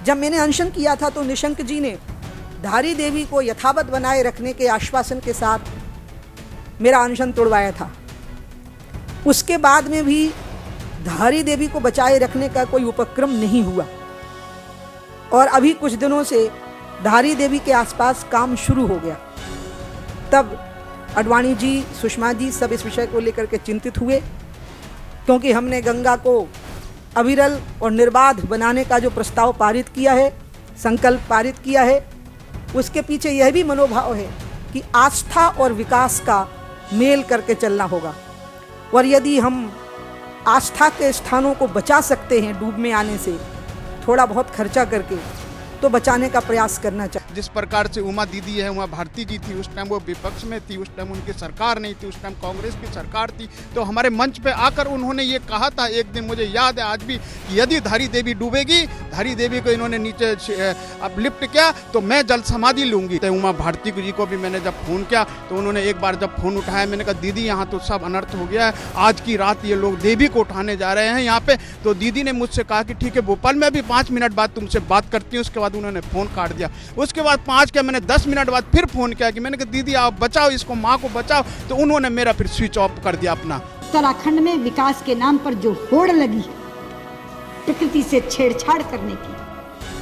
जब मैंने अनशन किया था तो निशंक जी ने धारी देवी को यथावत बनाए रखने के आश्वासन के साथ मेरा अनशन तोड़वाया था। उसके बाद में भी धारी देवी को बचाए रखने का कोई उपक्रम नहीं हुआ और अभी कुछ दिनों से धारी देवी के आसपास काम शुरू हो गया। तब अडवाणी जी, सुषमा जी सब इस विषय को लेकर के चिंतित हुए, क्योंकि हमने गंगा को अविरल और निर्बाध बनाने का जो प्रस्ताव पारित किया है, संकल्प पारित किया है, उसके पीछे यह भी मनोभाव है कि आस्था और विकास का मेल करके चलना होगा। और यदि हम आस्था के स्थानों को बचा सकते हैं डूब में आने से, थोड़ा बहुत खर्चा करके, तो बचाने का प्रयास करना चाहिए। जिस प्रकार से उमा दीदी है, उमा भारती जी थी, उस टाइम वो विपक्ष में थी, उस टाइम उनकी सरकार नहीं थी, उस टाइम कांग्रेस की सरकार थी, तो हमारे मंच पे आकर उन्होंने ये कहा था एक दिन, मुझे याद है आज भी, कि यदि धारी देवी डूबेगी, धारी देवी को इन्होंने नीचे अपलिफ्ट किया तो मैं जल समाधि लूंगी। तो उमा भारती जी को भी मैंने जब फोन किया तो उन्होंने एक बार जब फोन उठाया, मैंने कहा दीदी यहाँ तो सब अनर्थ हो गया है, आज की रात ये लोग देवी को उठाने जा रहे हैं यहाँ पे। तो दीदी ने मुझसे कहा कि ठीक है भोपाल में अभी 5 मिनट बाद तुमसे बात करती हूँ। उसके बाद उन्होंने फोन काट दिया। उसके बाद 5 के मैंने 10 मिनट बाद फिर फोन किया कि मैंने कहा दीदी आप बचाओ इसको, माँ को बचाओ, तो उन्होंने मेरा फिर स्विच ऑफ कर दिया अपना। उत्तराखंड में विकास के नाम पर जो होड़ लगी, प्रकृति से छेड़छाड़ करने की,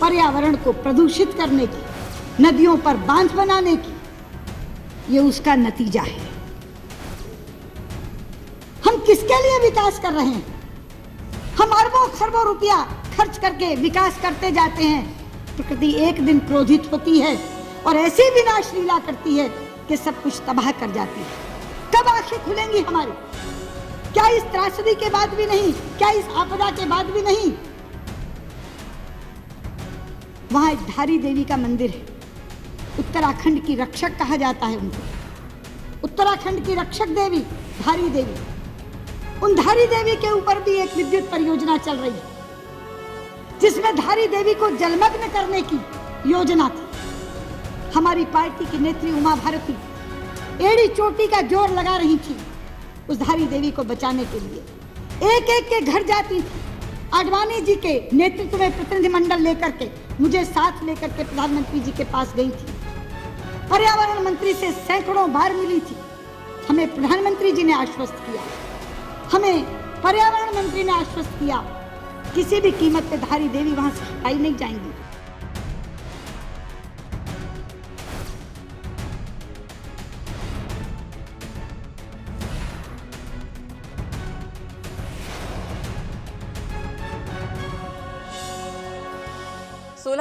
पर्यावरण को प्रदूषित करने की, नदियों पर बांध बनाने की, ये उसका नतीजा है। हम किसके लिए विकास कर रहे हैं? हम अरबों खरबों रुपया खर्च करके विकास करते जाते हैं। प्रकृति एक दिन क्रोधित होती है और ऐसी विनाश लीला करती है कि सब कुछ तबाह कर जाती है। कब आंखें खुलेंगी हमारी? क्या इस त्रासदी के बाद भी नहीं? क्या इस आपदा के बाद भी नहीं? वहां एक धारी देवी का मंदिर है, उत्तराखंड की रक्षक कहा जाता है उनको। उत्तराखंड की रक्षक देवी धारी देवी, उन धारी देवी के ऊपर भी एक विद्युत परियोजना चल रही है, जिसमें धारी देवी को जलमग्न करने की योजना थी। हमारी पार्टी की नेत्री उमा भारती एड़ी चोटी का जोर लगा रही थी उस धारी देवी को बचाने के लिए। एक एक के घर जाती थी। आडवाणी जी के नेतृत्व में प्रतिनिधिमंडल लेकर के, मुझे साथ लेकर के प्रधानमंत्री जी के पास गई थी। पर्यावरण मंत्री से सैकड़ों बार मिली थी। हमें प्रधानमंत्री जी ने आश्वस्त किया, हमें पर्यावरण मंत्री ने आश्वस्त किया, किसी भी कीमत पे धारी देवी वहां से हटाई नहीं जाएंगी।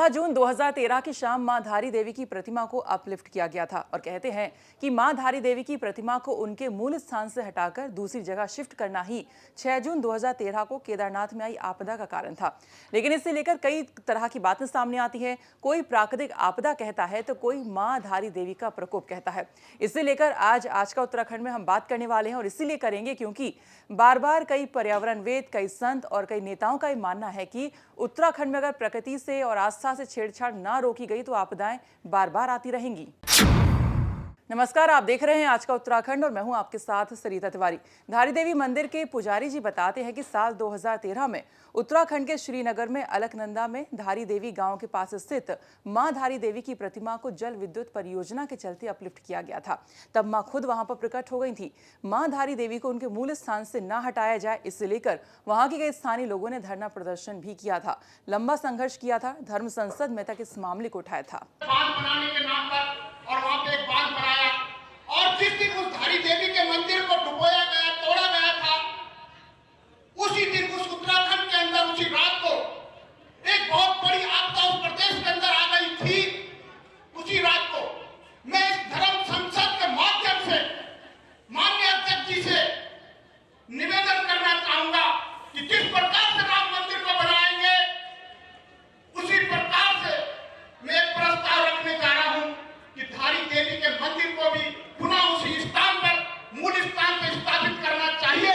जून 2013 की शाम मां धारी देवी की प्रतिमा को अपलिफ्ट किया गया था और कहते हैं कि मां धारी देवी की प्रतिमा को उनके मूल स्थान से हटाकर दूसरी जगह शिफ्ट करना ही 6 जून 2013 को केदारनाथ में आई आपदा का कारण था। लेकिन इससे लेकर कई तरह की बातें सामने आती है। कोई प्राकृतिक आपदा कहता है तो कोई मां धारी देवी का प्रकोप कहता है। इससे लेकर आज का उत्तराखंड में हम बात करने वाले हैं और इसीलिए करेंगे क्योंकि बार बार कई पर्यावरणवेद, कई संत और कई नेताओं का ये मानना है कि उत्तराखंड में अगर प्रकृति से और आस्था से छेड़छाड़ ना रोकी गई तो आपदाएं बार बार आती रहेंगी। नमस्कार, आप देख रहे हैं आज का उत्तराखंड और मैं हूं आपके साथ सरिता तिवारी। धारी देवी मंदिर के पुजारी जी बताते हैं कि साल 2013 में उत्तराखंड के श्रीनगर में अलकनंदा में धारी देवी गांव के पास स्थित मां धारी देवी की प्रतिमा को जल विद्युत परियोजना के चलते अपलिफ्ट किया गया था। तब मां खुद वहां पर प्रकट हो गई थी। मां धारी देवी को उनके मूल स्थान से न हटाया जाए, इससे लेकर वहां के कई स्थानीय लोगों ने धरना प्रदर्शन भी किया था, लंबा संघर्ष किया था, धर्म संसद में तक इस मामले को उठाया था। और वहां पे एक बांध बनाया और जिस दिन उस धारी देवी के मंदिर को डुबोया गया, तोड़ा गया था, उसी दिन उस उत्तराखंड के अंदर उसी रात को एक बहुत बड़ी आपदा उस प्रदेश के अंदर आ गई थी। उसी रात को मैं इस धर्म संसद के माध्यम से माननीय अध्यक्ष जी से निवेदन करना चाहूंगा कि जिस प्रकार से राम मंदिर को बनाएंगे उसी प्रकार से मैं एक प्रस्ताव रखने जा रहा हूं कि धारी देवी के मंदिर को भी पुनः उसी स्थान पर, मूल स्थान पर स्थापित करना चाहिए।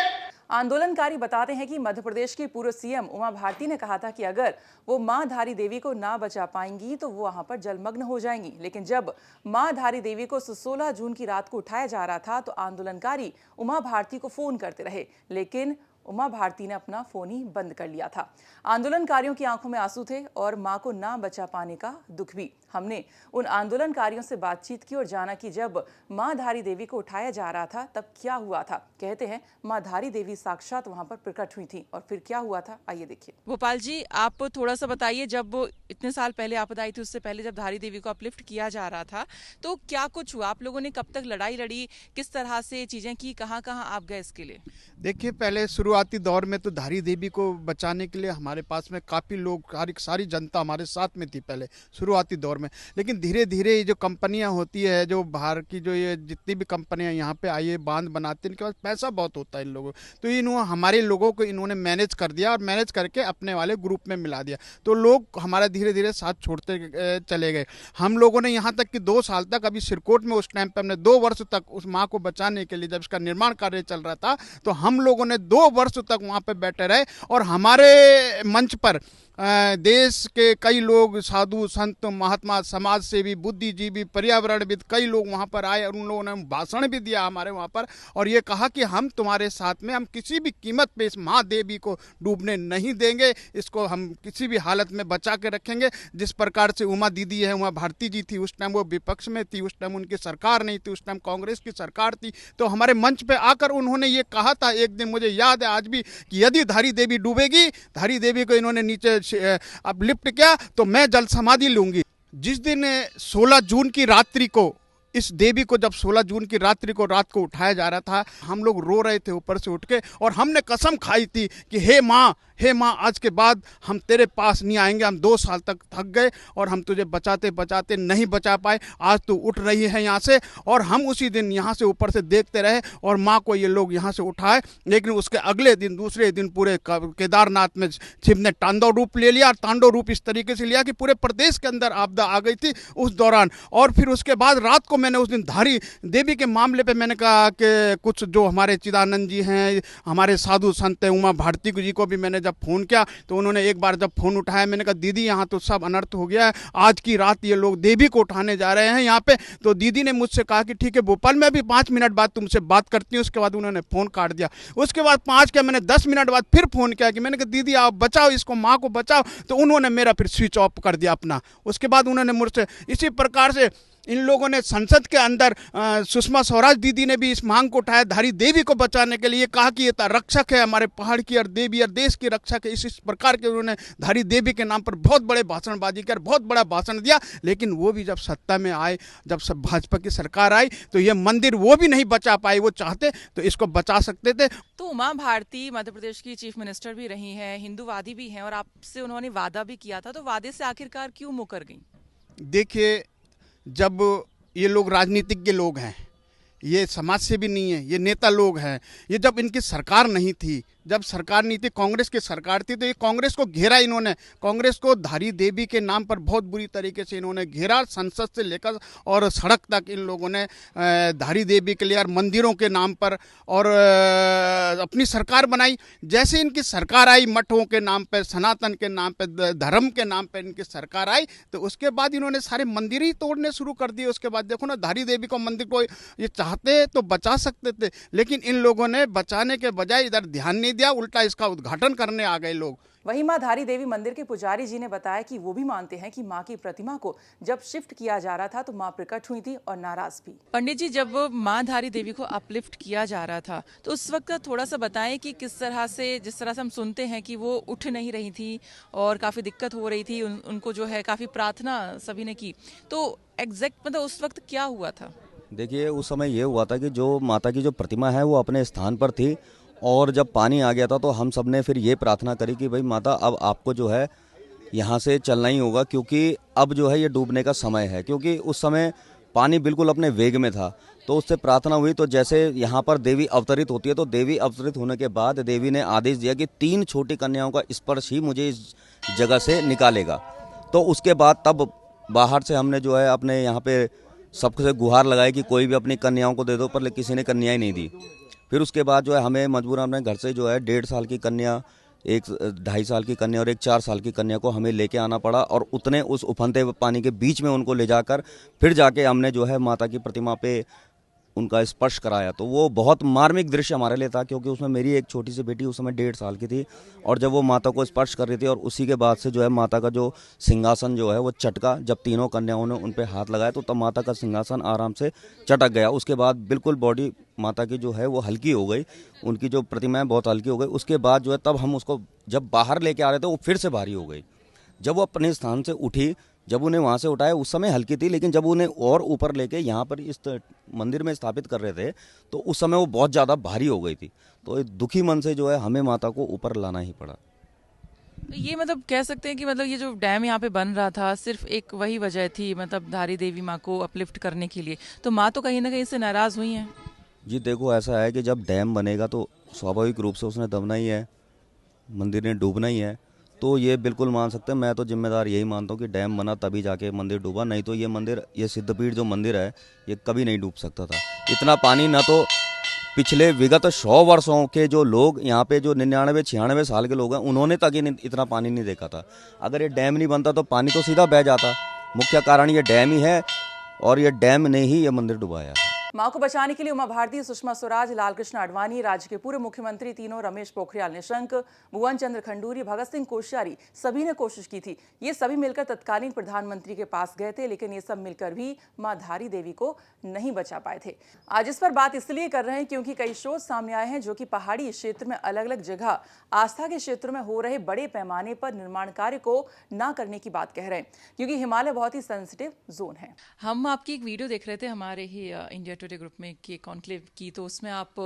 आंदोलनकारी बताते हैं कि मध्य प्रदेश की पूर्व सीएम उमा भारती ने कहा था कि अगर वो मां धारी देवी को ना बचा पाएंगी तो वो वहां पर जलमग्न हो जाएंगी। लेकिन जब मां धारी देवी को 16 जून की रात को उठाया जा रहा था तो आंदोलनकारी उमा भारती को फोन करते रहे, लेकिन उमा भारती ने अपना फोन ही बंद कर लिया था। आंदोलनकारियों की आंखों में आंसू थे और मां को ना बचा पाने का दुख भी। हमने उन आंदोलनकारियों से बातचीत की और जाना कि जब मां धारी देवी को उठाया जा रहा था तब क्या हुआ था। कहते हैं मां धारी देवी साक्षात वहां पर प्रकट हुई थी और फिर क्या हुआ था, आइए देखिए। गोपाल जी, आप थोड़ा सा बताइए, जब इतने साल पहले आपदा आई थी, उससे पहले जब धारी देवी को अपलिफ्ट किया जा रहा था तो क्या कुछ हुआ? आप लोगों ने कब तक लड़ाई लड़ी, किस तरह से चीजें की, कहाँ कहाँ आप गए इसके लिए? देखिए, पहले शुरुआती दौर में तो धारी देवी को बचाने के लिए हमारे पास में काफ़ी लोग, सारी जनता हमारे साथ में थी पहले शुरुआती दौर में। लेकिन धीरे धीरे ये जो कंपनियां होती है, जो बाहर की जो ये जितनी भी कंपनियां यहाँ पे आई है, बांध बनाती हैं, इनके पास पैसा बहुत होता है इन लोगों, तो इन्होंने हमारे लोगों को इन्होंने मैनेज कर दिया और मैनेज करके अपने वाले ग्रुप में मिला दिया। तो लोग हमारा धीरे धीरे साथ छोड़ते चले गए। हम लोगों ने यहाँ तक कि 2 साल तक, अभी सिरकोट में उस टाइम पर हमने 2 वर्ष तक उस माँ को बचाने के लिए, जब इसका निर्माण कार्य चल रहा था, तो हम लोगों ने 2 वर्ष तक वहाँ पे बैठे रहे और हमारे मंच पर देश के कई लोग, साधु संत, महात्मा, समाज सेवी, बुद्धिजीवी, पर्यावरणविद, कई लोग वहाँ पर आए और उन लोगों ने भाषण भी दिया हमारे वहाँ पर और ये कहा कि हम तुम्हारे साथ में, हम किसी भी कीमत पे इस माँ देवी को डूबने नहीं देंगे, इसको हम किसी भी हालत में बचा के रखेंगे। जिस प्रकार से उमा दीदी है, उमा भारती जी थी, उस टाइम वो विपक्ष में थी, उस टाइम उनकी सरकार नहीं थी, उस टाइम कांग्रेस की सरकार थी, तो हमारे मंच पे आकर उन्होंने ये कहा था एक दिन, मुझे याद है आज भी, कि यदि धारी देवी डूबेगी, धारी देवी को इन्होंने नीचे अब लिफ्ट किया तो मैं जल समाधि लूंगी। जिस दिन 16 जून की रात्रि को, इस देवी को जब 16 जून की रात्रि को रात को उठाया जा रहा था, हम लोग रो रहे थे ऊपर से उठ के और हमने कसम खाई थी कि हे माँ, आज के बाद हम तेरे पास नहीं आएंगे। हम 2 साल तक थक गए और हम तुझे बचाते बचाते नहीं बचा पाए। आज तू उठ रही है यहाँ से, और हम उसी दिन यहाँ से ऊपर से देखते रहे और माँ को ये लोग यहाँ से उठाए। लेकिन उसके अगले दिन, दूसरे दिन, पूरे केदारनाथ में शिव ने तांडव रूप ले लिया। और तांडव रूप इस तरीके से लिया कि पूरे प्रदेश के अंदर आपदा आ गई थी उस दौरान। और फिर उसके बाद रात को मैंने उस दिन धारी देवी के मामले पे मैंने कहा कि कुछ जो हमारे चिदानंद जी हैं, हमारे साधु संत हैं, उमा भारती जी को भी मैंने जब फ़ोन किया तो उन्होंने एक बार जब फ़ोन उठाया, मैंने कहा दीदी यहाँ तो सब अनर्थ हो गया है, आज की रात ये लोग देवी को उठाने जा रहे हैं यहाँ पे। तो दीदी ने मुझसे कहा कि ठीक है भोपाल, मैं अभी 5 मिनट बाद तुमसे बात करती हूँ। उसके बाद उन्होंने फ़ोन काट दिया। उसके बाद 5 क्या, मैंने 10 मिनट बाद फिर फ़ोन किया कि मैंने कहा दीदी आप बचाओ इसको, माँ को बचाओ। तो उन्होंने मेरा फिर स्विच ऑफ कर दिया अपना। उसके बाद उन्होंने मुझसे इसी प्रकार से इन लोगों ने संसद के अंदर सुषमा स्वराज दीदी ने भी इस मांग को उठाया धारी देवी को बचाने के लिए, कहा कि ये रक्षक है हमारे पहाड़ की और देवी और देश की रक्षक है। इस प्रकार के उन्होंने धारी देवी के नाम पर बहुत बड़े भाषणबाजी कर, बहुत बड़ा भाषण दिया। लेकिन वो भी जब सत्ता में आए, जब सब भाजपा की सरकार आई, तो ये मंदिर वो भी नहीं बचा पाई। वो चाहते तो इसको बचा सकते थे। तो उमा भारती मध्य प्रदेश की चीफ मिनिस्टर भी रही हैं, हिंदूवादी भी हैं, और आपसे उन्होंने वादा भी किया था, तो वादे से आखिरकार क्यों मुकर गई? देखिए, जब ये लोग राजनीतिज्ञ लोग हैं, ये समाज से भी नहीं है, ये नेता लोग हैं, ये जब इनकी सरकार नहीं थी, जब सरकार नहीं थी, कांग्रेस की सरकार थी, तो ये कांग्रेस को घेरा इन्होंने। कांग्रेस को धारी देवी के नाम पर बहुत बुरी तरीके से इन्होंने घेरा, संसद से लेकर और सड़क तक इन लोगों ने धारी देवी के लिए और मंदिरों के नाम पर और अपनी सरकार बनाई। जैसे इनकी सरकार आई, मठों के नाम पर, सनातन के नाम पर, धर्म के नाम पर इनकी सरकार आई, तो उसके बाद इन्होंने सारे मंदिर ही तोड़ने शुरू कर दिए। उसके बाद देखो ना, धारी देवी को मंदिर को ये चाहते तो बचा सकते थे, लेकिन इन लोगों ने बचाने के बजाय इधर ध्यान नहीं दिया, उल्टा इसका उद्घाटन करने आ गए लोग। वहीं मां धारी देवी मंदिर के पुजारी जी ने बताया कि वो भी मानते हैं कि मां की प्रतिमा को जब शिफ्ट किया जा रहा था तो मां प्रकट हुई थी और नाराज भी। पंडित जी, जब मां धारी देवी को अपलिफ्ट किया जा रहा था तो उस वक्त थोड़ा सा बताएं कि किस तरह से, जिस तरह से हम सुनते हैं कि वो उठ नहीं रही थी और काफी दिक्कत हो रही थी, उनको जो है काफी प्रार्थना सभी ने की, तो एग्जैक्ट मतलब उस वक्त क्या हुआ था? देखिए, उस समय ये हुआ था कि जो माता की जो प्रतिमा है वो अपने स्थान पर थी, और जब पानी आ गया था तो हम सब ने फिर ये प्रार्थना करी कि भाई माता, अब आपको जो है यहाँ से चलना ही होगा, क्योंकि अब जो है ये डूबने का समय है। क्योंकि उस समय पानी बिल्कुल अपने वेग में था। तो उससे प्रार्थना हुई। तो जैसे यहाँ पर देवी अवतरित होती है, तो देवी अवतरित होने के बाद देवी ने आदेश दिया कि 3 छोटी कन्याओं का स्पर्श ही मुझे इस जगह से निकालेगा। तो उसके बाद तब बाहर से हमने जो है अपने यहाँ पे सबसे गुहार लगाई कि कोई भी अपनी कन्याओं को दे दो, पर किसी ने कन्याएं नहीं दी। फिर उसके बाद जो है हमें मजबूरन अपने घर से जो है 1.5 साल की कन्या, 1 2.5 साल की कन्या और 1 4 साल की कन्या को हमें लेके आना पड़ा, और उतने उस उफनते पानी के बीच में उनको ले जाकर फिर जाके हमने जो है माता की प्रतिमा पे उनका स्पर्श कराया तो वो बहुत मार्मिक दृश्य हमारे लिए था, क्योंकि उसमें मेरी एक छोटी सी बेटी उस समय 1.5 साल की थी, और जब वो माता को स्पर्श कर रही थी और उसी के बाद से जो है माता का जो सिंहासन जो है वो चटका, जब तीनों कन्याओं ने उन पे हाथ लगाया तो तब माता का सिंहासन आराम से चटक गया। उसके बाद बिल्कुल बॉडी माता की जो है वो हल्की हो गई, उनकी जो प्रतिमाएं बहुत हल्की हो गई। उसके बाद जो है तब हम उसको जब बाहर लेके आ रहे थे वो फिर से भारी हो गई। जब वो अपने स्थान से उठी, जब उन्हें वहाँ से उठाया उस समय हल्की थी, लेकिन जब उन्हें और ऊपर लेके यहाँ पर इस मंदिर में स्थापित कर रहे थे तो उस समय वो बहुत ज़्यादा भारी हो गई थी। तो एक दुखी मन से जो है हमें माता को ऊपर लाना ही पड़ा। तो ये मतलब कह सकते हैं कि मतलब ये जो डैम यहाँ पे बन रहा था सिर्फ एक वही वजह थी, मतलब धारी देवी माँ को अपलिफ्ट करने के लिए, तो माँ तो कहीं ना कहीं से नाराज़ हुई हैं। जी देखो, ऐसा है कि जब डैम बनेगा तो स्वाभाविक रूप से उसने दबना ही है, मंदिर ने डूबना ही है। तो ये बिल्कुल मान सकते हैं, मैं तो जिम्मेदार यही मानता हूँ कि डैम बना तभी जाके मंदिर डूबा, नहीं तो ये मंदिर, ये सिद्धपीठ जो मंदिर है ये कभी नहीं डूब सकता था। इतना पानी ना तो पिछले विगत 100 वर्षों के जो लोग यहाँ पे जो 99-96 साल के लोग हैं उन्होंने तक इतना पानी नहीं देखा था। अगर ये डैम नहीं बनता तो पानी तो सीधा बह जाता। मुख्य कारण ये डैम ही है और ये डैम ने ही ये मंदिर डुबाया। मां को बचाने के लिए उमा भारती, सुषमा स्वराज, लालकृष्ण आडवाणी, राज्य के पूर्व मुख्यमंत्री तीनों, रमेश पोखरियाल निशंक, भुवन चंद्र खंडूरी, भगत सिंह कोश्यारी, सभी ने कोशिश की थी। ये सभी मिलकर तत्कालीन प्रधानमंत्री के पास गए थे, लेकिन ये सब मिलकर भी मां धारी देवी को नहीं बचा पाए थे। आज इस पर बात इसलिए कर रहे हैं क्योंकि कई शोध सामने आए हैं जो कि पहाड़ी क्षेत्र में अलग अलग जगह आस्था के क्षेत्र में हो रहे बड़े पैमाने पर निर्माण कार्य को ना करने की बात कह रहे हैं, क्योंकि हिमालय बहुत ही सेंसिटिव जोन है। हम आपकी एक वीडियो देख रहे थे हमारे ही इंडिया टुडे ग्रुप में की कॉन्क्लेव की, तो उसमें आप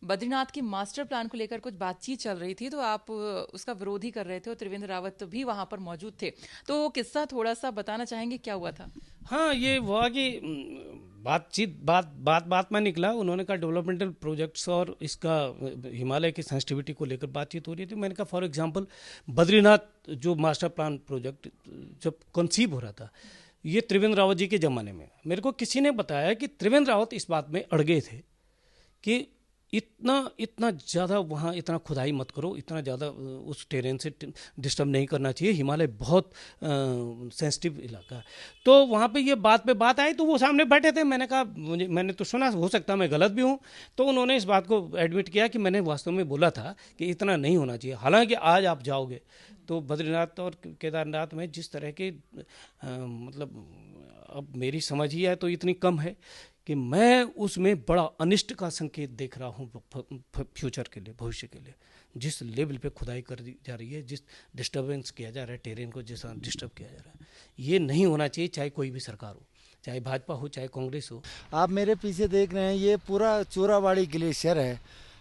बद्रीनाथ के मास्टर प्लान को लेकर कुछ बातचीत चल रही थी, तो आप उसका विरोध ही कर रहे थे और त्रिवेंद्र रावत भी वहां पर मौजूद थे। तो वो किस्सा थोड़ा सा बताना चाहेंगे, क्या हुआ था? हाँ, ये हुआ कि बात में निकला। उन्होंने कहा डेवलपमेंटल प्रोजेक्ट्स और इसका हिमालय की सेंसिटिविटी को लेकर बातचीत हो रही थी। मैंने कहा फॉर एग्जांपल बद्रीनाथ जो मास्टर प्लान प्रोजेक्ट जब कंसीव हो रहा था, ये त्रिवेंद्र रावत जी के ज़माने में, मेरे को किसी ने बताया कि त्रिवेंद्र रावत इस बात में अड़ गए थे कि इतना ज़्यादा वहाँ इतना खुदाई मत करो, इतना ज़्यादा उस टेरेन से डिस्टर्ब नहीं करना चाहिए, हिमालय बहुत सेंसिटिव इलाका है। तो वहाँ पे ये बात आई तो वो सामने बैठे थे। मैंने कहा मैंने तो सुना, हो सकता है मैं गलत भी हूँ। तो उन्होंने इस बात को एडमिट किया कि मैंने वास्तव में बोला था कि इतना नहीं होना चाहिए। हालांकि आज आप जाओगे तो बद्रीनाथ और केदारनाथ में जिस तरह के मतलब अब मेरी समझ ही है तो इतनी कम है कि मैं उसमें बड़ा अनिष्ट का संकेत देख रहा हूँ फ्यूचर के लिए, भविष्य के लिए। जिस लेवल पे खुदाई कर दी जा रही है, जिस डिस्टर्बेंस किया जा रहा है, टेरेन को जिस डिस्टर्ब किया जा रहा है, ये नहीं होना चाहिए, चाहे कोई भी सरकार हो, चाहे भाजपा हो, चाहे कांग्रेस हो। आप मेरे पीछे देख रहे हैं, ये पूरा चोराबाड़ी ग्लेशियर है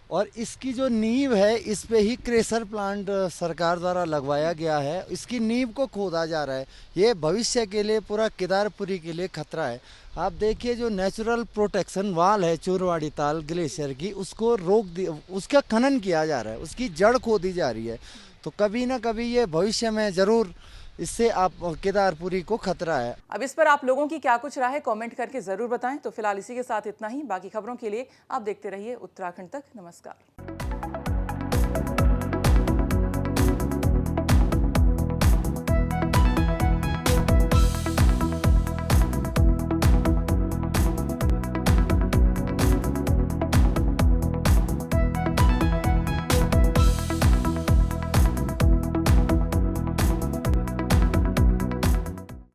और इसकी जो नींव है इस पे ही क्रेशर प्लांट सरकार द्वारा लगवाया गया है। इसकी नींव को खोदा जा रहा है। ये भविष्य के लिए, पूरा केदारपुरी के लिए खतरा है। आप देखिए जो नेचुरल प्रोटेक्शन वाल है चोरवाड़ी ताल ग्लेशियर की, उसको उसका खनन किया जा रहा है, उसकी जड़ खोदी जा रही है। तो कभी ना कभी ये भविष्य में जरूर इससे आप केदारपुरी को खतरा है। अब इस पर आप लोगों की क्या कुछ राय है, कमेंट करके जरूर बताएं। तो फिलहाल इसी के साथ इतना ही। बाकी खबरों के लिए आप देखते रहिए उत्तराखंड तक। नमस्कार।